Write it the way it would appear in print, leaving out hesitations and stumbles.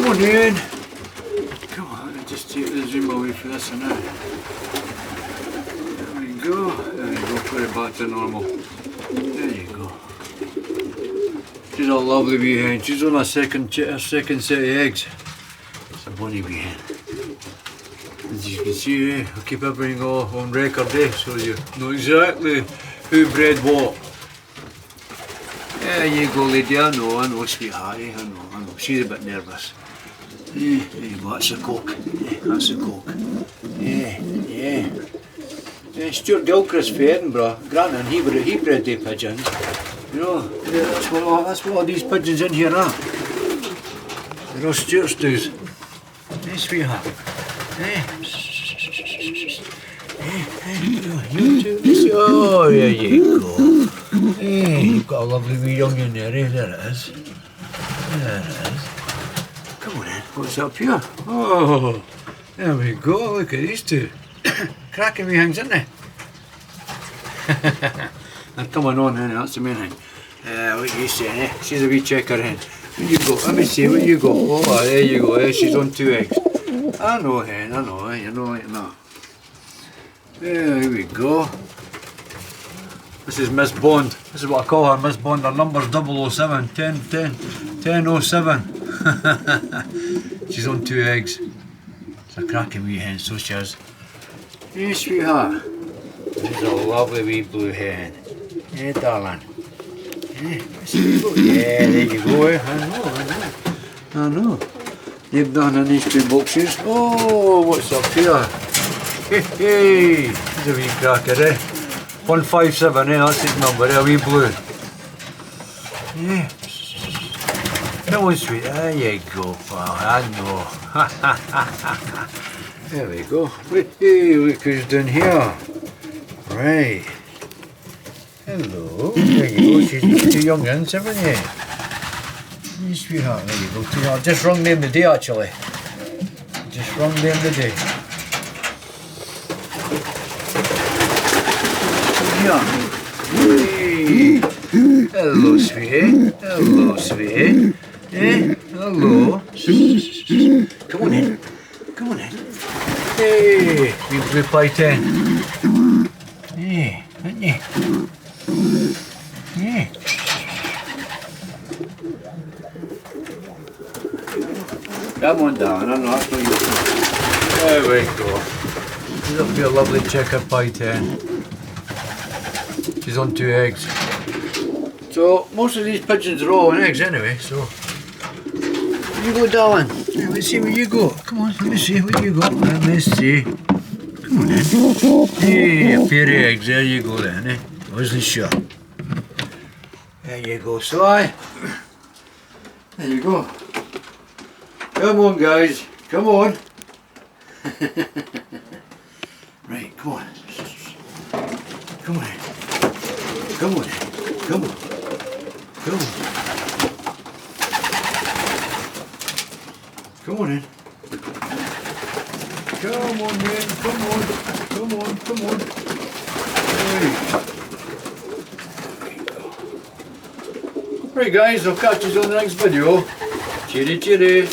on in. Come on, let me just take the zoom away for this and that. There we go. There you go, put it back to normal. There you go. She's a lovely wee hen. She's on a second set of eggs. It's a bonny wee hen. As you can see, I'll keep everything all on record so you know exactly who bred what. There you go, lady. I know, sweetheart. I know. She's a bit nervous. There you go, that's a coke. That's a coke. Yeah. Stuart Gilchrist for Edinburgh, Granton, he bred the pigeons. You know, that's what all these pigeons in here are. They're all Stuart stews. Hey, sweetheart. Hey. You too. Oh, there you go. Hey, you've got a lovely wee onion there, eh? There it is. Come on in. What's up here? Oh, there we go. Look at these two. Cracking wee things, isn't they? They're coming on, hen. That's the main thing. What are you saying, eh? She's a wee checker hen. Where you go? Let me see. Where you go? Oh, there you go. Eh? She's on 2 eggs. I know, hen. I know. You know it now. There we go. This is Miss Bond. This is what I call her, Miss Bond. Her number's 007, 1007. She's on 2 eggs. It's a cracking wee hen, so she is. Hey, sweetheart. She's a lovely wee blue hen. Hey, darling. Hey, yeah, there you go. Eh? I know. You've done in these 2 boxes. Oh, what's up here? Hey, he's a wee cracker, eh? 157, eh? That's his number, eh? A wee blue. Yeah. Come on, sweet. There you go, pal. I know. There we go. Hey, look who's down here. Right. Hello. There you go. She's 2 young uns, haven't you? Hey, sweetheart. There you go. I just rung them the day, actually. Just rung them the day. Hey. Hello, sweetie. Hello, sweetie. Eh? Hello. Come on in. Come on in. Hey, you blue pie 10. Hey, aren't you? Yeah. Come on down. I know that's not your. There we go. That'll be a lovely checker pie 10. She's on 2 eggs. So most of these pigeons are all on eggs anyway, so you go, darling. Let me see where you go. Come on, let me see where you go. Let me see. Come on in. Hey, a pair of eggs, there you go then, eh? Wasn't sure. There you go, so there you go. Come on guys, come on. Right, come on. Come on in. Come on in. Come on. Come on. Come on in. Come on in. Come on. Come on. Come on. Right. Right guys, I'll catch you on the next video. Cheery cheery.